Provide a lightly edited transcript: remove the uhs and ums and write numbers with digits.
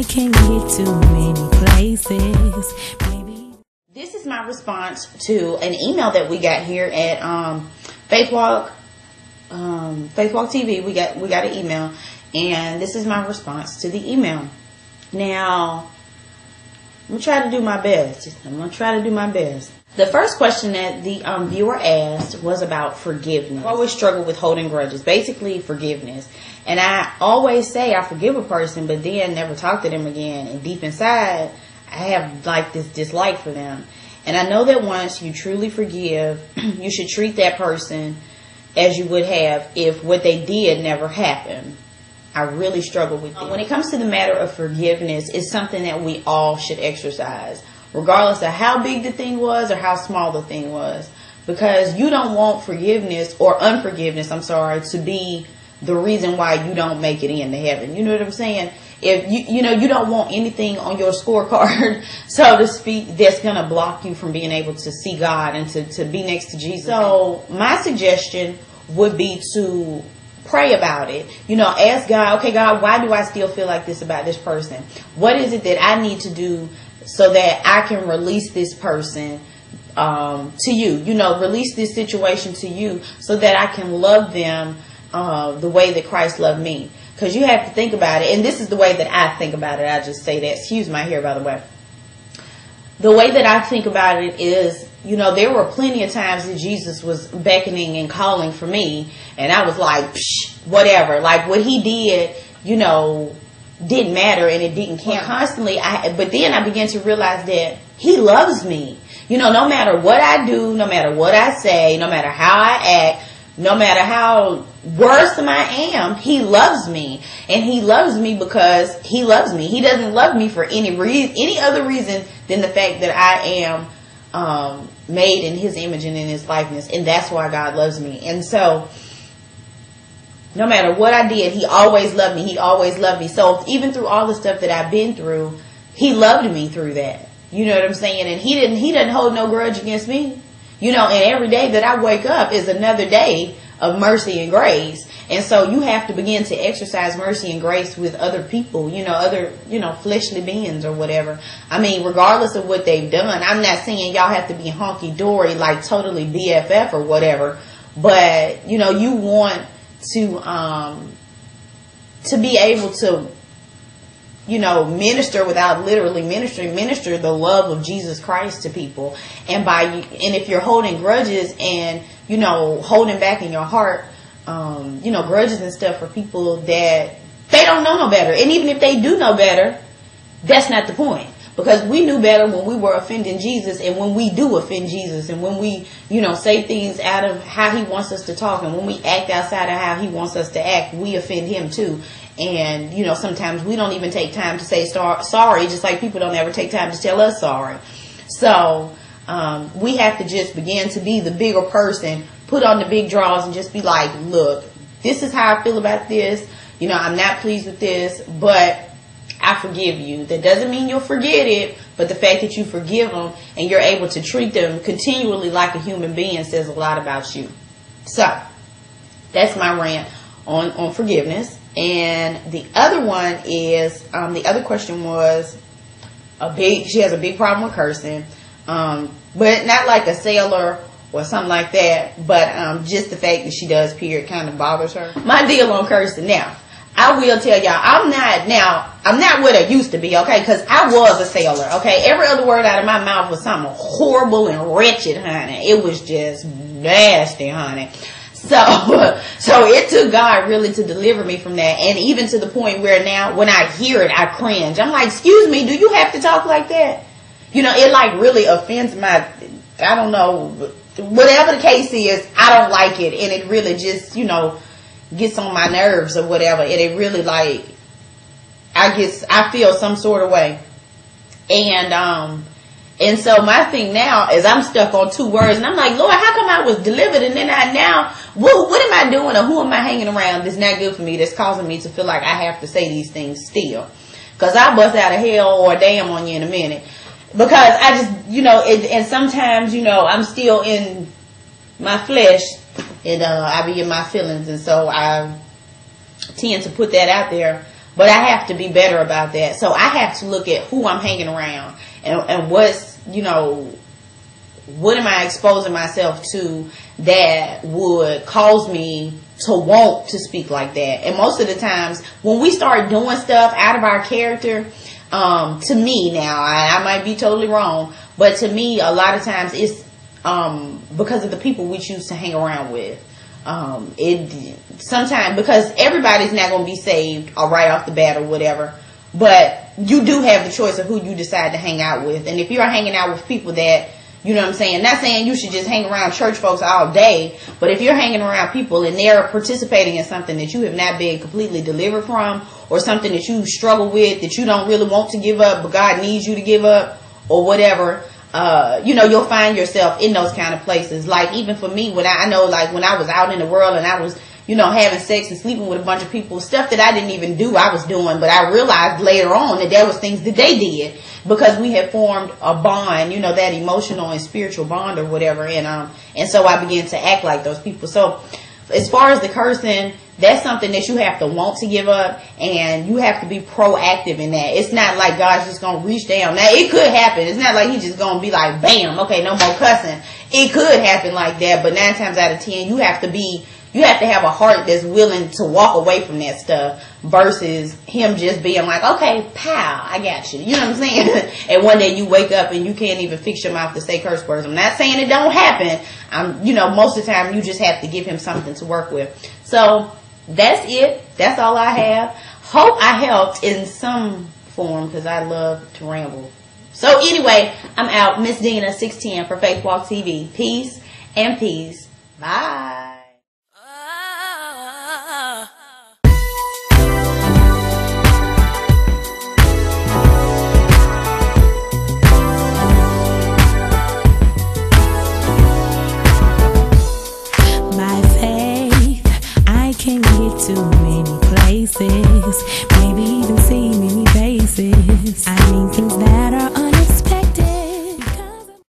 can't get too many places. Maybe. This is my response to an email that we got here at FaithWalkTV. We got an email, and this is my response to the email. Now, I'm gonna try to do my best. The first question that the viewer asked was about forgiveness. I always struggle with holding grudges, basically forgiveness. And I always say I forgive a person, but then never talk to them again. And deep inside, I have like this dislike for them. And I know that once you truly forgive, you should treat that person as you would have if what they did never happened. I really struggle with it. When it comes to the matter of forgiveness, it's something that we all should exercise, regardless of how big the thing was or how small the thing was. Because you don't want forgiveness or unforgiveness, to be the reason why you don't make it into heaven. You know what I'm saying? If you don't want anything on your scorecard, so to speak, that's going to block you from being able to see God and to be next to Jesus. So my suggestion would be to pray about it. Ask God, okay, God, why do I still feel like this about this person? What is it that I need to do so that I can release this person to you? Release this situation to you so that I can love them the way that Christ loved me. Because you have to think about it. And this is the way that I think about it. I just say that. Excuse my hair, by the way. The way that I think about it is, there were plenty of times that Jesus was beckoning and calling for me. And I was like, psh, whatever. Like what he did, didn't matter and it didn't count. Constantly, but then I began to realize that he loves me. No matter what I do, no matter what I say, no matter how I act, no matter how worrisome I am, he loves me. And he loves me because he loves me. He doesn't love me for any other reason than the fact that I am made in his image and in his likeness. And that's why God loves me. And so, no matter what I did, he always loved me. He always loved me. So even through all the stuff that I've been through, he loved me through that. You know what I'm saying? And he didn't hold no grudge against me. And every day that I wake up is another day of mercy and grace. And so you have to begin to exercise mercy and grace with other people, other fleshly beings or whatever. I mean, regardless of what they've done. I'm not saying y'all have to be honky-dory, like totally BFF or whatever. But, you want to be able to, minister without literally minister the love of Jesus Christ to people. And if you're holding grudges and, holding back in your heart, grudges and stuff for people that they don't know no better. And even if they do know better, that's not the point. Because we knew better when we were offending Jesus, and when we do offend Jesus, and when we, say things out of how he wants us to talk, and when we act outside of how he wants us to act, we offend him too. And, sometimes we don't even take time to say sorry, just like people don't ever take time to tell us sorry. So, we have to just begin to be the bigger person, put on the big draws, and just be like, look, this is how I feel about this. I'm not pleased with this, but I forgive you. That doesn't mean you'll forget it, but the fact that you forgive them and you're able to treat them continually like a human being says a lot about you. So, that's my rant on forgiveness. And the other one is, the other question was, she has a big problem with cursing, but not like a sailor or something like that, but just the fact that she does, period, kind of bothers her. My deal on cursing now. I will tell y'all, I'm not what I used to be, okay? Because I was a sailor, okay? Every other word out of my mouth was something horrible and wretched, honey. It was just nasty, honey. So it took God really to deliver me from that. And even to the point where now when I hear it, I cringe. I'm like, excuse me, do you have to talk like that? It like really offends I don't know, whatever the case is, I don't like it. And it really just, gets on my nerves or whatever. And it really like, I feel some sort of way. And so my thing now is I'm stuck on two words. And I'm like, Lord, how come I was delivered? And then what am I doing or who am I hanging around that's not good for me, that's causing me to feel like I have to say these things still? Because I'll bust out of hell or damn on you in a minute. Because I just, and sometimes, I'm still in my flesh and I be in my feelings. And so I tend to put that out there. But I have to be better about that. So I have to look at who I'm hanging around and what's, you know, what am I exposing myself to that would cause me to want to speak like that. And most of the times when we start doing stuff out of our character, to me now, I might be totally wrong, but to me, a lot of times it's because of the people we choose to hang around with. Sometimes because everybody's not going to be saved right off the bat or whatever, but you do have the choice of who you decide to hang out with. And if you're hanging out with people that, you know what I'm saying, not saying you should just hang around church folks all day, but if you're hanging around people and they're participating in something that you have not been completely delivered from, or something that you struggle with, that you don't really want to give up, but God needs you to give up, or whatever, you know, you'll find yourself in those kind of places. Like, even for me, when I know, like, when I was out in the world and I was, you know, having sex and sleeping with a bunch of people, stuff that I didn't even do, I was doing, but I realized later on that there was things that they did because we had formed a bond, you know, that emotional and spiritual bond or whatever, and so I began to act like those people. So as far as the cursing, that's something that you have to want to give up, and you have to be proactive in that. It's not like God's just going to reach down. Now, it could happen. It's not like he's just going to be like, bam, okay, no more cussing. It could happen like that, but 9 times out of 10, you have to have a heart that's willing to walk away from that stuff versus him just being like, okay, pow, I got you. You know what I'm saying? And one day you wake up and you can't even fix your mouth to say curse words. I'm not saying it don't happen. You know, most of the time you just have to give him something to work with. So that's it. That's all I have. Hope I helped in some form because I love to ramble. So anyway, I'm out. Miss Dina, 610 for Faith Walk TV. Peace and peace. Bye. To many places, maybe even see many faces. I mean things that are